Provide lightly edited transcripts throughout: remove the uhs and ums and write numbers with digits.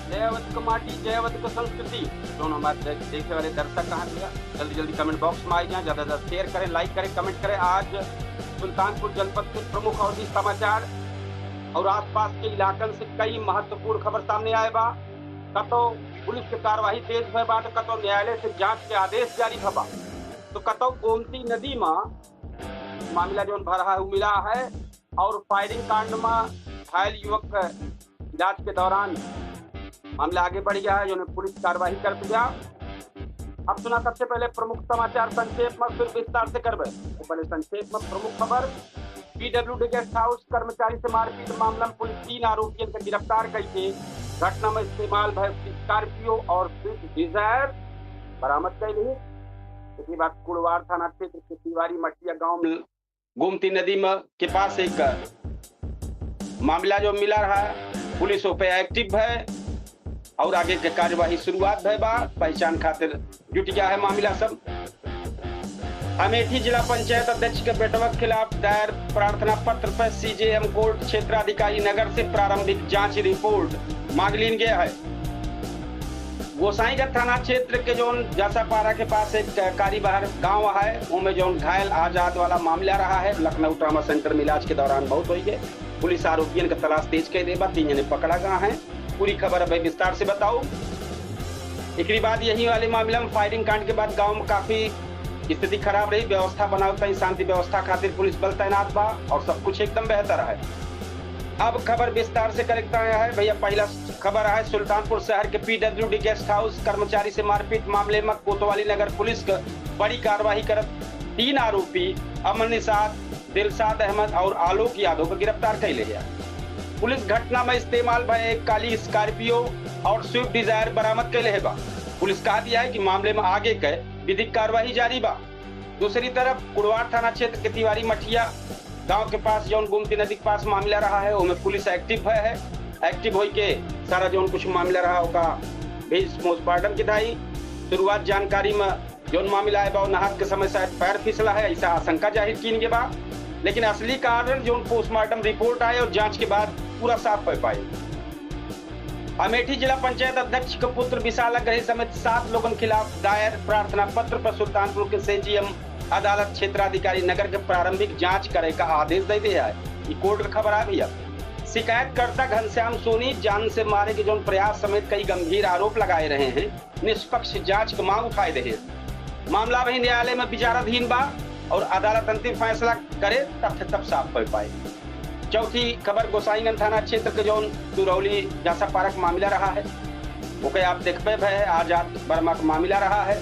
जयवत का माटी, जयवत का संस्कृति। दोनों हमारे देखे वाले दर्शक कहाँ दिया, जल्दी जल्दी कमेंट बॉक्स में आ जाए, ज्यादा से ज्यादा शेयर करें, लाइक करें, कमेंट करें। आज सुल्तानपुर जनपद के प्रमुख अवधि समाचार और आसपास के इलाकन से कई महत्वपूर्ण खबर सामने आए बा। कतो पुलिस की कार्यवाही तेज भय बा, तो कतो न्यायालय से जांच के आदेश जारी भबा, तो कतो गोमती नदी में मामला जो भरा है मिला है और फायरिंग कांड में घायल युवक इलाज के दौरान मामला आगे बढ़ गया है, जो पुलिस कार्रवाई कर दिया। अब सुना सबसे पहले प्रमुख समाचार संक्षेप में, फिर विस्तार से करबे। तो पहले संक्षेप में प्रमुख खबर, पीडब्ल्यूडी गेस्ट हाउस कर्मचारी से मारपीट मामला में पुलिस 3 आरोपियों को गिरफ्तार करके घटना में इस्तेमाल भय स्कॉर्पियो और स्विफ्ट डिजायर बरामद कर ली। इसके बाद कुड़वार थाना क्षेत्र के तिवारी मटिया गांव में गोमती नदी में के पास एक मामला जो मिला रहा है, पुलिस पे एक्टिव है और आगे के कार्यवाही शुरुआत है बा। पहचान खातिर जुट गया है मामला सब। अमेठी जिला पंचायत अध्यक्ष के बेटवा के खिलाफ दायर प्रार्थना पत्र पर सीजेएम कोर्ट क्षेत्राधिकारी नगर से प्रारंभिक जांच रिपोर्ट मांग ली गया है। गोसाईगंज थाना क्षेत्र के जो जासापारा के पास एक कारीबाहर गांव है, उनमें जो घायल आजाद वाला मामला रहा है, लखनऊ ट्रामा सेंटर में इलाज के दौरान बहुत हुई है। पुलिस आरोपियों का तलाश तेज कर देगा, 3 जने पकड़ा गया है। पूरी खबर अब विस्तार से बताओ। एक बाद यही वाले मामले में फायरिंग कांड के बाद गांव में काफी स्थिति खराब रही, व्यवस्था बनावता शांति व्यवस्था खातिर पुलिस बल तैनात बा और सब कुछ एकदम बेहतर है। अब खबर विस्तार से करता है भैया। पहला खबर है सुल्तानपुर शहर के पीडब्ल्यूडी गेस्ट हाउस कर्मचारी से मारपीट मामले में कोतवाली नगर पुलिस का बड़ी कार्रवाई कर 3 आरोपी अमन निषाद, दिलशाद अहमद और आलोक यादव को गिरफ्तार कर लिया। पुलिस घटना में इस्तेमाल भय एक काली स्कॉर्पियो और स्विफ्ट डिजायर बरामद कर ले बा। पुलिस कहा दिया है कि मामले में आगे के विधिक कार्रवाई जारी बा। दूसरी तरफ कुड़वार थाना क्षेत्र के तिवारी मठिया गांव के पास जो गोमती नदी के पास मामला रहा है, उसमें पुलिस एक्टिव है। एक्टिव होई के सारा जो कुछ मामला रहा होगा भेज पोस्टमार्टम की दाई। शुरुआत जानकारी में जो मामला है बा नहात के समय शायद पैर फिसला है, ऐसा आशंका जाहिर की के बाद, लेकिन असली कारण जो पोस्टमार्टम रिपोर्ट आए और जांच के बाद पूरा साफ हो पाए। अमेठी जिला पंचायत अध्यक्ष के पुत्र विशाल अग्रही समेत 7 लोगों के खिलाफ दायर प्रार्थना पत्र पर सुल्तानपुर के सीजीएम अदालत क्षेत्राधिकारी नगर के प्रारंभिक जांच करे का आदेश दे दिया है। ये कोर्ट का खबर आ भैया। शिकायतकर्ता घनश्याम सोनी जान से मारे के जो प्रयास समेत कई गंभीर आरोप लगाए रहे हैं, निष्पक्ष जांच की मांग उठाए रहे हैं। मामला वही न्यायालय में विचाराधीन बा और अदालत अंतिम फैसला करे तब साफ कर पाए। चौथी खबर गोसाईगंज थाना क्षेत्र के जो तुरौली जासापारा का मामला रहा है, वो के आप देख पे है आजाद वर्मा का मामला रहा है।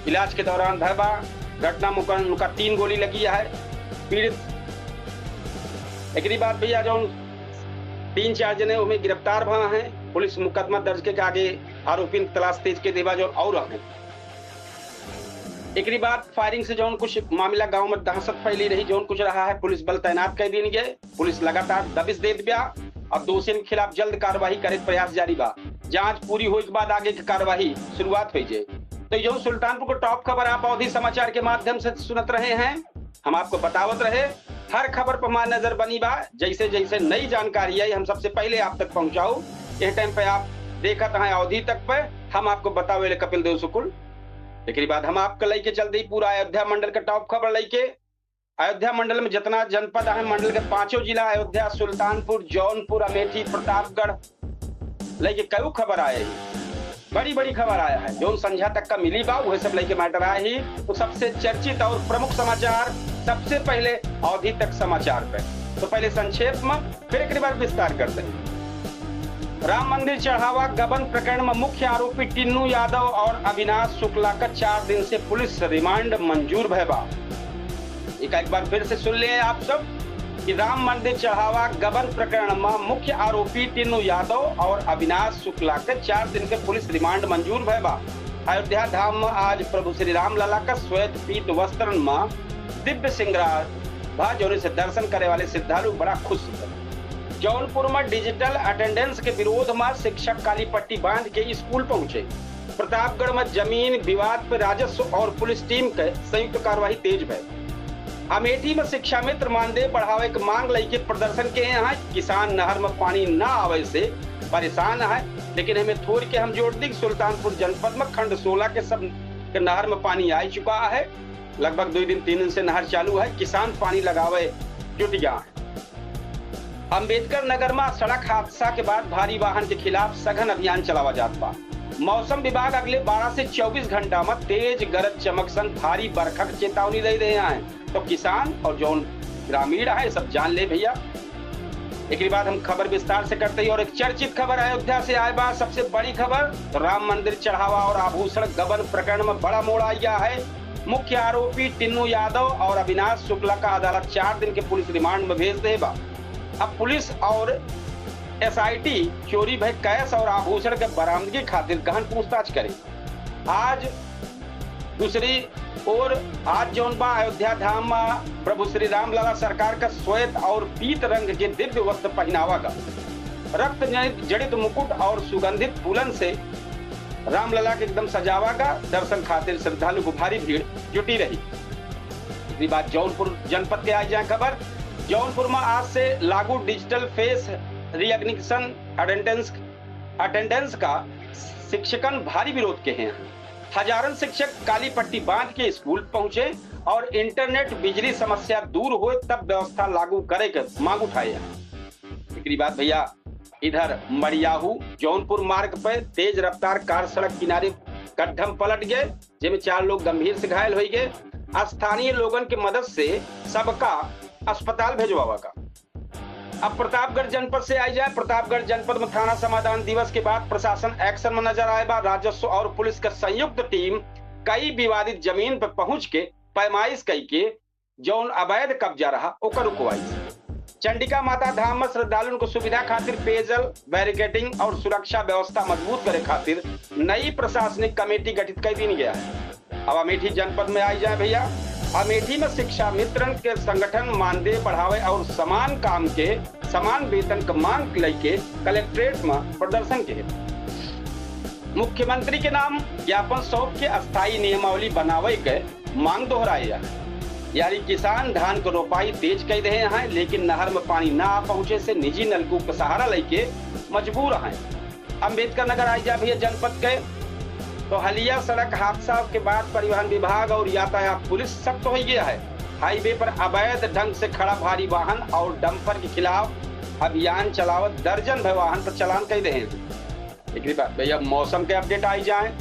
इलाज के दौरान भयबा घटना उनका 3 गोली लगी है पीड़ित। एक बात भैया जो 3-4 जने उन्हें गिरफ्तार भा हैं। पुलिस मुकदमा दर्ज के आगे आरोपी तलाश तेज के देवा जो और है। एक बाद फायरिंग से जो कुछ मामला गांव में दहशत फैली रही, जो कुछ रहा है, पुलिस बल तैनात कर दी गए। पुलिस लगातार दबिश दे दिया और दोषियों के खिलाफ जल्द कार्रवाई करे प्रयास जारी बा। जांच पूरी होने के बाद आगे की कार्रवाई शुरुआत हो जाए। तो जो सुल्तानपुर को टॉप खबर आप अवधि समाचार के माध्यम से सुनत रहे हैं, हम आपको बतावत रहे। हर खबर पर हमारी नजर बनी बा, जैसे जैसे नई जानकारी आई हम सबसे पहले आप तक पहुंचाओ। इस टाइम पे आप देखत हैं अवधि तक पे हम आपको बतावे कपिल देव शुक्ल। लेकिन बाद हम आपको लेके चल दी पूरा अयोध्या मंडल का टॉप खबर लेके। अयोध्या मंडल में जितना जनपद है, मंडल के 5 जिला अयोध्या, सुल्तानपुर, जौनपुर, अमेठी, प्रतापगढ़ लेके कई खबर आए ही। बड़ी बड़ी खबर आया है जो संध्या तक का मिली बा, वह सब लेके मैटर आए ही। तो सबसे चर्चित और प्रमुख समाचार सबसे पहले अवधि तक समाचार पे। तो पहले संक्षेप में, फिर एक बार विस्तार करते हैं। राम मंदिर चढ़ावा गबन प्रकरण में मुख्य आरोपी टिन्नू यादव और अविनाश शुक्ला का 4 दिन से पुलिस रिमांड मंजूर भयबा। एक बार फिर से सुन लिए आप सब कि राम मंदिर चढ़ावा गबन प्रकरण में मुख्य आरोपी टिन्नू यादव और अविनाश शुक्ला के 4 दिन के पुलिस रिमांड मंजूर भयबा। अयोध्या धाम में आज प्रभु श्री राम लला का श्वेत पीत वस्त्र में दिव्य श्रृंगार भाजोरे से दर्शन करे वाले श्रद्धालु बड़ा खुश। जौनपुर में डिजिटल अटेंडेंस के विरोध में शिक्षक काली पट्टी बांध के स्कूल पहुंचे। प्रतापगढ़ में जमीन विवाद पर राजस्व और पुलिस टीम के संयुक्त कार्रवाई तेज भय। अमेठी में शिक्षा मित्र मानदेय बढ़ावे के मांग लेके प्रदर्शन के यहाँ किसान नहर में पानी न आवे से परेशान है, लेकिन हमें छोड़ के हम जोड़ दी सुल्तानपुर जनपद में खंड 16 के सब के नहर में पानी आ चुका है। लगभग 2 दिन 3 दिन से नहर चालू है, किसान पानी लगावे जुट गया है। अम्बेडकर नगर में सड़क हादसा के बाद भारी वाहन के खिलाफ सघन अभियान चलावा जात बा। मौसम विभाग अगले 12 से 24 घंटा में तेज गरज चमक संग भारी बरखा की चेतावनी दे रहे हैं। तो किसान और जो ग्रामीण है सब जान ले भैया। एक बाद हम खबर विस्तार से करते ही, और एक चर्चित खबर अयोध्या से आए बा। सबसे बड़ी खबर, तो राम मंदिर चढ़ावा और आभूषण गबन प्रकरण में बड़ा मोड़ आ गया है। मुख्य आरोपी टिन्नू यादव और अविनाश शुक्ला का अदालत 4 दिन के पुलिस रिमांड में भेज दे बा। अब पुलिस और एसआईटी चोरी भय कैश और आभूषण के बरामदगी खातिर गहन पूछताछ करे। आज दूसरी और आज जौन बा अयोध्या धाम में प्रभु श्री राम लला सरकार का श्वेत और पीत रंग के दिव्य वस्त्र पहनावा का रक्त जड़ित मुकुट और सुगंधित फूलन से रामलला के एकदम सजावा का दर्शन खातिर श्रद्धालु को भारी भीड़ जुटी रही। इसी बात जौनपुर जनपद के आई जाए खबर। जौनपुर में आज से लागू डिजिटल फेस रिकॉग्निशन अटेंडेंस का शिक्षकन भारी विरोध के हैं। हजारन शिक्षक काली पट्टी बांध के स्कूल पहुंचे और इंटरनेट बिजली समस्या दूर हुए तब व्यवस्था लागू करे के मांग उठाए। एक बात भैया, इधर मड़ियाहू जौनपुर मार्ग पर तेज रफ्तार कार सड़क किनारे गड्ढा में पलट गए, जिसमें 4 लोग गंभीर से घायल हो गए। स्थानीय लोगन की मदद से सबका अस्पताल भेजवावा का। अब प्रतापगढ़ जनपद से आई जाए। प्रतापगढ़ जनपद में थाना समाधान दिवस के बाद प्रशासन एक्शन में नजर आए बा। राजस्व और पुलिस का संयुक्त टीम कई विवादित जमीन पर पहुंच के पैमाइश कई के जौन अवैध कब्जा रहा ओकर रुकवाई। चंडिका माता धाम में श्रद्धालुओं को सुविधा खातिर पेयजल, बैरिकेडिंग और सुरक्षा व्यवस्था मजबूत करे खातिर नई प्रशासनिक कमेटी गठित कर दी गया है। अब अमेठी जनपद में आई जाए भैया। अमेठी में शिक्षा मित्रन के संगठन मानदेय बढ़ावे और समान काम के समान वेतन का मांग लेके कलेक्ट्रेट में प्रदर्शन के मुख्यमंत्री के नाम ज्ञापन सौंप के अस्थायी नियमावली बनावे के मांग दोहराई है। यानी किसान धान को रोपाई तेज कर रहे हैं, लेकिन नहर में पानी न आ पहुंचे से निजी नलकूप का सहारा लेके मजबूर हैं। अम्बेडकर नगर आई जा भैया जनपद के, तो हालिया सड़क हादसा के बाद परिवहन विभाग और यातायात पुलिस सख्त हो गया है। हाईवे पर अवैध ढंग से खड़ा भारी वाहन और डंपर के खिलाफ अभियान चलावत दर्जन भर वाहन पर चालान कर रहे हैं। एक बात भैया, मौसम के अपडेट आई जाए।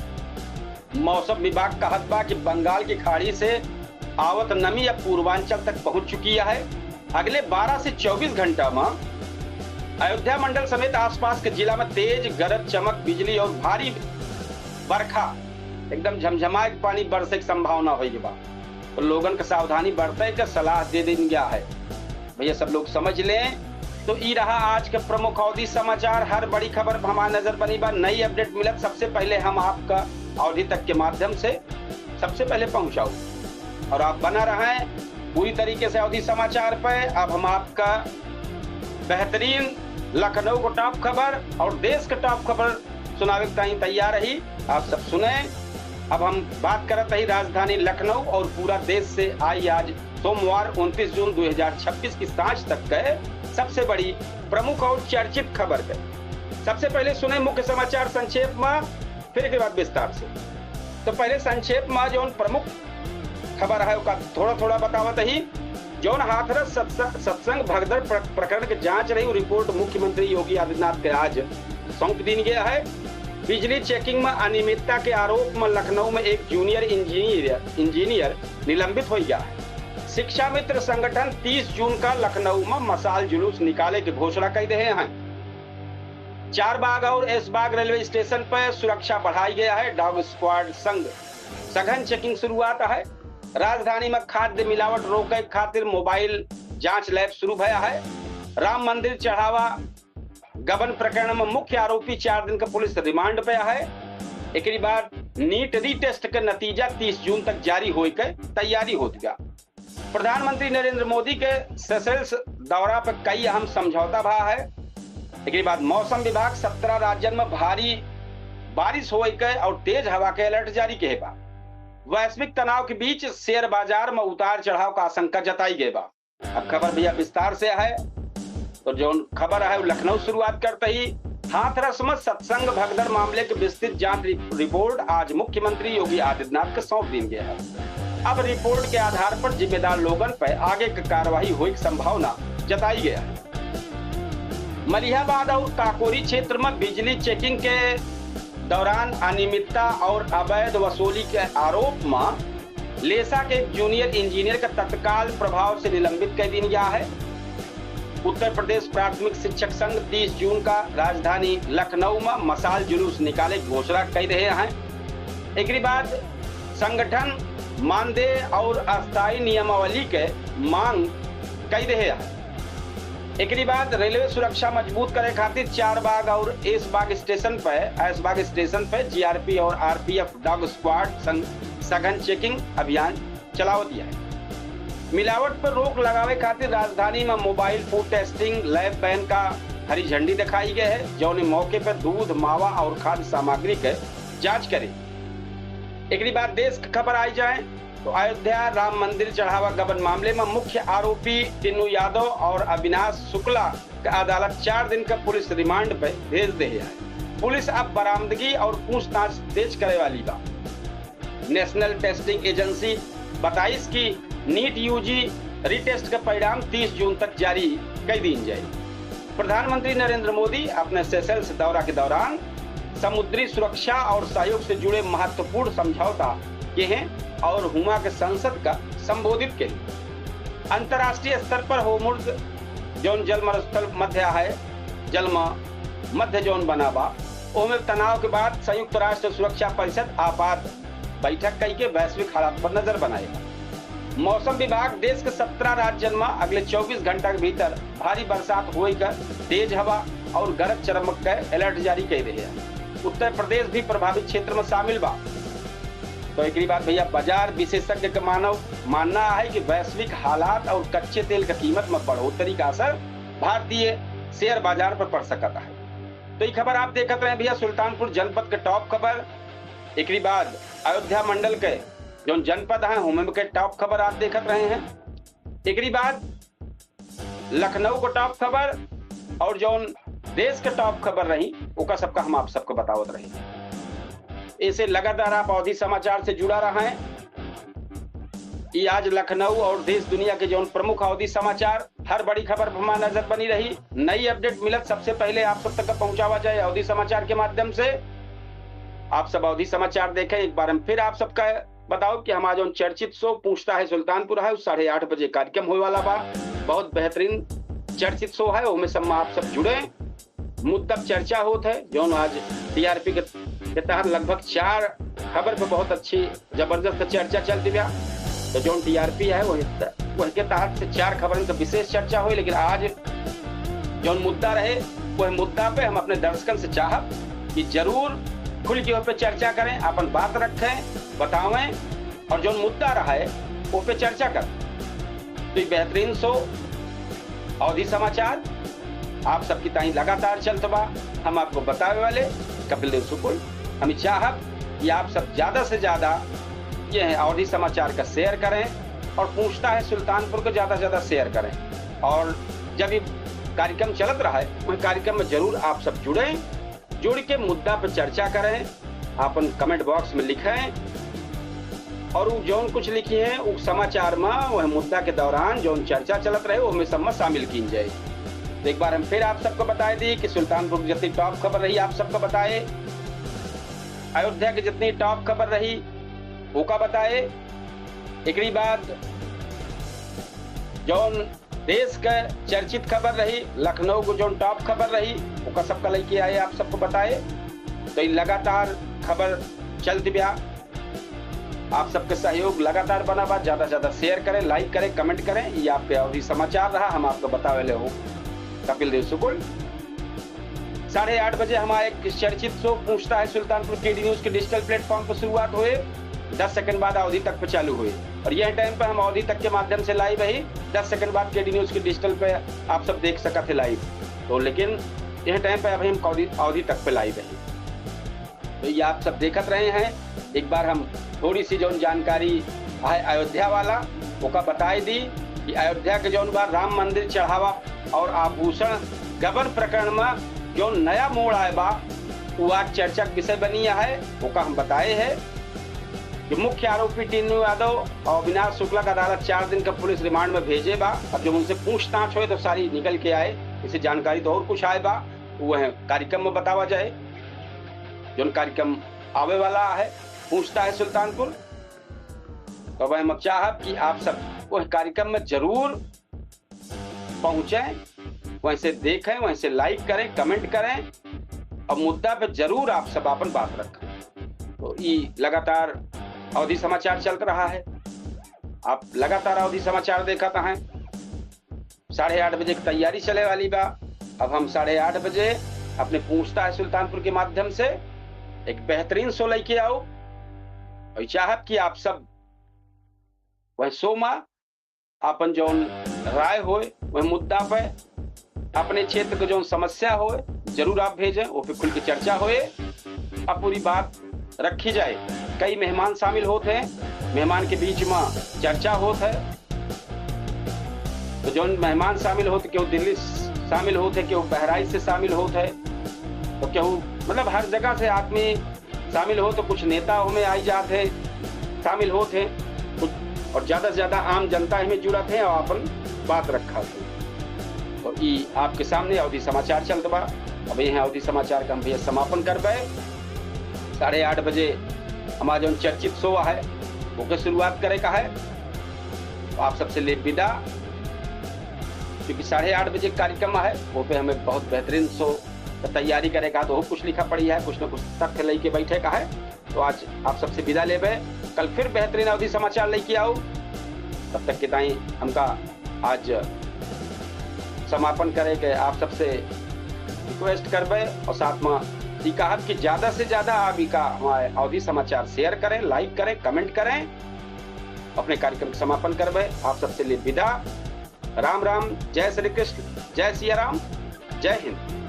मौसम विभाग कहत बा कि बंगाल की खाड़ी से आवत नमी अब पूर्वांचल तक पहुंच चुकी है। अगले 12 से 24 घंटा में अयोध्या मंडल समेत आसपास के जिला में तेज गरज चमक बिजली और भारी बरखा एकदम झमझमा पानी बरसे की संभावना होगी बा। तो लोगन का सावधानी बरते का सलाह दे दी गया है भैया, सब लोग समझ लें। तो ये रहा आज के प्रमुख अवधि समाचार। हर बड़ी खबर हमारी नजर बनी बा, नई अपडेट मिलत सबसे पहले हम आपका अवधि तक के माध्यम से सबसे पहले पहुंचाऊ, और आप बना रहे पूरी तरीके से अवधि समाचार पर। अब हम आपका बेहतरीन लखनऊ को टॉप खबर और देश के टॉप खबर सुनावे के तैयार रही, आप सब सुने। अब हम बात करते ही राजधानी लखनऊ और पूरा देश से आई आज सोमवार 29 जून 2026 की सांझ तक के सबसे बड़ी प्रमुख और चर्चित खबर के। सबसे पहले सुने मुख्य समाचार संक्षेप में, फिर के बाद विस्तार से। तो पहले संक्षेप में जो प्रमुख खबर है उसका थोड़ा थोड़ा बतावत ही। जौन हाथरस सत्संग भगदड़ प्रकरण की जांच रही, रिपोर्ट मुख्यमंत्री योगी आदित्यनाथ के आज सौंप दी गया है। बिजली चेकिंग में अनियमितता के आरोप में लखनऊ में एक जूनियर इंजीनियर निलंबित हो गया है। शिक्षा मित्र संगठन 30 जून का लखनऊ में मशाल जुलूस निकाले की घोषणा कर रहे हैं। चारबाग और ऐशबाग रेलवे स्टेशन पर सुरक्षा बढ़ाई गया है। डॉग स्क्वाड संग सघन चेकिंग शुरुआत है। राजधानी में खाद्य मिलावट रोके खातिर मोबाइल जांच लैब शुरू भया है। राम मंदिर चढ़ावा गबन प्रकरण में मुख्य आरोपी 4 दिन का पुलिस रिमांड पे है। एक बाद नीट रीटेस्ट के नतीजा 30 जून तक जारी होकर तैयारी हो गया। प्रधानमंत्री नरेंद्र मोदी के सेशेल्स दौरा पर कई अहम समझौता भा है। एक बाद मौसम विभाग 17 राज्यों में भारी बारिश होकर और तेज हवा के अलर्ट जारी किए बा। वैश्विक तनाव के बीच शेयर बाजार में उतार चढ़ाव का आशंका जताई गई बा। अब खबर भैया विस्तार से है। तो जो खबर है वो लखनऊ शुरुआत करते ही हाथरस में सत्संग भगदड़ मामले की विस्तृत जांच रिपोर्ट आज मुख्यमंत्री योगी आदित्यनाथ को सौंप दी गई है। अब रिपोर्ट के आधार पर जिम्मेदार लोगों पर आगे की कार्रवाई होने की संभावना जताई गई है। मलिहाबाद और काकोरी क्षेत्र में बिजली चेकिंग के दौरान अनियमितता और अवैध वसूली के आरोप में लेसा के जूनियर इंजीनियर का तत्काल प्रभाव से निलंबित कर दिया गया है। उत्तर प्रदेश प्राथमिक शिक्षक संघ 30 जून का राजधानी लखनऊ में मशाल जुलूस निकाले घोषणा कर रहे हैं। एक बाद संगठन मानदेय और अस्थायी नियमावली के मांग कर रहे हैं। एक बाद रेलवे सुरक्षा मजबूत करे खातिर चारबाग और ऐशबाग स्टेशन पे जीआरपी और आरपीएफ डॉग स्क्वाड सघन चेकिंग अभियान चलावत है। मिलावट पर रोक लगावे खातिर राजधानी में mobile food testing lab van का हरी झंडी दिखाई गई है, जो मौके पर दूध, मावा और खाद्य सामग्री के जांच करे। एक बाद देश की खबर आई जाए तो अयोध्या राम मंदिर चढ़ावा गबन मामले में मुख्य आरोपी टिन्नू यादव और अविनाश शुक्ला का अदालत 4 दिन का पुलिस रिमांड पर भेज दे है। पुलिस अब बरामदगी और पूछताछ तेज करे वाली बा। नेशनल टेस्टिंग एजेंसी 22 की नीट यूजी रीटेस्ट का परिणाम 30 जून तक जारी कर दी जाए। प्रधानमंत्री नरेंद्र मोदी अपने सेशेल्स दौरा के दौरान समुद्री सुरक्षा और सहयोग से जुड़े महत्वपूर्ण समझौता किए हैं और हुमा के संसद का संबोधित के लिए अंतर्राष्ट्रीय स्तर पर होर्मुज जोन जल मरुस्थल मध्य जोन बनावा ओमे तनाव के बाद संयुक्त राष्ट्र सुरक्षा परिषद आपात बैठक करके वैश्विक हालात पर नजर बनाएगा। मौसम विभाग देश के 17 राज्यों में अगले 24 घंटा के भीतर भारी बरसात होने का तेज हवा और गरज चमक का अलर्ट जारी कर रहे हैं। उत्तर प्रदेश भी प्रभावित क्षेत्र में शामिल बा। तो एक बात भैया, बाजार विशेषज्ञ का मानना है कि वैश्विक हालात और कच्चे तेल का कीमत में बढ़ोतरी का असर भारतीय शेयर बाजार पर पड़ सकता है। तो ये खबर आप देखते रहे भैया सुल्तानपुर जनपद के टॉप खबर। एक बाद अयोध्या मंडल के जो जनपद है उनमें के टॉप खबर आप देखते रहे हैं। एक बाद लखनऊ को टॉप खबर और जो देश के टॉप खबर रही उसका सबका हम आप सबको बतावत रहे। ऐसे लगातार आप अवधि समाचार से जुड़ा रहा है। ये आज लखनऊ और देश दुनिया के जो प्रमुख अवधि समाचार हर बड़ी खबर पर हमारी नजर बनी रही। नई अपडेट मिलत सबसे पहले आप सब तक पहुंचावा जाए अवधि समाचार के माध्यम से। आप सब अवधि समाचार देखें। एक बार हम फिर आप सबका बताओ कि हमारा जो चर्चित शो पूछता है सुल्तानपुर है 8:30 बजे कार्यक्रम होने वाला बा। बहुत बेहतरीन चर्चित शो है, उसमें सब आप सब जुड़े। मुद्दा चर्चा होता है जो आज टीआरपी के तहत लगभग 4 खबर पे बहुत अच्छी जबरदस्त चर्चा चलती है। तो जो टीआरपी है वह के तहत से 4 खबरों का विशेष चर्चा हुई। लेकिन आज जो मुद्दा रहे वह मुद्दा पे हम अपने दर्शकों से चाहब कि जरूर खुल के पे चर्चा करें, अपन बात रखें, बतावें और जो मुद्दा रहा है वो पे चर्चा करें। तो ये बेहतरीन शो अवधि समाचार आप सबकी ताई लगातार चलता बा। हम आपको बतावे वाले कपिल देव सुकुल। हम चाहब कि आप सब ज्यादा से ज्यादा ये अवधि समाचार का शेयर करें और पूछता है सुल्तानपुर को ज्यादा से ज्यादा शेयर करें। और जब ये कार्यक्रम चलत रहा है वह कार्यक्रम में जरूर आप सब जुड़ के मुद्दा पर चर्चा करें, अपन कमेंट बॉक्स में लिखें और जो कुछ लिखी है उस समाचार में वह मुद्दा के दौरान जो चर्चा चलत रहे वो सब में शामिल की जाए। तो एक बार हम फिर आप सबको बताए दी कि सुल्तानपुर की जितनी टॉप खबर रही आप सबको बताए, अयोध्या की जितनी टॉप खबर रही वो का बताए। एक बाद जो देश का चर्चित खबर रही लखनऊ को जो टॉप खबर रही वो सबका लेके आए आप सबको बताए। तो ये लगातार खबर चलती ब्या। आप सबके सहयोग लगातार बना बा। ज्यादा से ज्यादा शेयर करें, लाइक करें, कमेंट करें। ये आपके अवधि समाचार रहा, हम आपको बतावे हो कपिल देव सुकुल। 8:30 बजे हमारा एक चर्चित शो पूछता है सुल्तानपुर केडी न्यूज के डिजिटल प्लेटफॉर्म पर शुरुआत हुए, 10 सेकंड बाद अवधि तक पे चालू हुई और यह टाइम पे हम अवधि तक के माध्यम से लाइव है। 10 सेकंड बाद केडी न्यूज के डिजिटल पे आप सब देख सकते थे लाइव। तो लेकिन यह टाइम पे अभी हम अवधि तक पे लाइव है। तो ये आप सब देखते रहे हैं। एक बार हम थोड़ी सी जो जानकारी है अयोध्या वाला वो का बताई दी कि अयोध्या के जो बार राम मंदिर चढ़ावा और आभूषण गबन प्रकरण में जो नया मोड़ आए बा वो आज चर्चा का विषय बनी है। वो का हम बताए है कि मुख्य आरोपी टीनू यादव और अविनाश शुक्ला का अदालत 4 दिन का पुलिस रिमांड में भेजे बा। अब जब उनसे पूछताछ हुए तो सारी निकल के आए। इसे जानकारी तो और कुछ आए बा, वह कार्यक्रम में बतावा जाए। जो कार्यक्रम आवे वाला है पूछता है सुल्तानपुर, तो वह हम चाहब कि आप सब वह कार्यक्रम में जरूर पहुंचे, वहीं से देखें, वहीं से लाइक करें, कमेंट करें और मुद्दा पे जरूर आप सब अपन बात रखें। तो ये लगातार अवधि समाचार चल रहा है। आप लगातार अवधि समाचार देखा हैं। 8:30 बजे की तैयारी चले वाली बा। अब हम 8:30 बजे अपने पूछता है सुल्तानपुर के माध्यम से एक बेहतरीन शो लेके आओ और चाहत कि आप सब वह शो में अपन जो राय हो वह मुद्दा पे अपने क्षेत्र की जो समस्या हो जरूर आप भेजें, वो पे खुल की चर्चा होए, अब पूरी बात रखी जाए। कई मेहमान शामिल होते हैं, मेहमान के बीच में चर्चा होता है। तो जो मेहमान शामिल होते, क्यों दिल्ली शामिल होते, क्यों बहराइच से शामिल होते है, तो क्यों मतलब हर जगह से आदमी शामिल हो। तो कुछ नेता में आई जाते शामिल होते हैं और ज्यादा से ज्यादा आम जनता में जुड़त है और अपन बात रखा है। तो ये आपके सामने अवधि समाचार चलता बा। अब यहाँ अवधि समाचार का हम भैया समापन करबे। 8:30 बजे हमारा जो चर्चित शो है वो के शुरुआत करे का है। तो आप सबसे ले विदा, क्योंकि 8:30 बजे कार्यक्रम है वो पे हमें बहुत बेहतरीन शो तैयारी करे का। तो कुछ लिखा पड़ी है, कुछ न कुछ तथ्य लेके बैठे का है। तो आज आप सबसे विदा लेबे, कल फिर बेहतरीन अवधि समाचार लेके आओ। तब तक के ताई हमका आज समापन करे के आप सबसे रिक्वेस्ट करबे और साथ में कहब कि ज्यादा से ज्यादा आप हमारे अवधि समाचार शेयर करें, लाइक करें, कमेंट करें, अपने कार्यक्रम का समापन करबे। आप सबसे लिए विदा। राम राम, जय श्री कृष्ण, जय सिया राम, जय हिंद।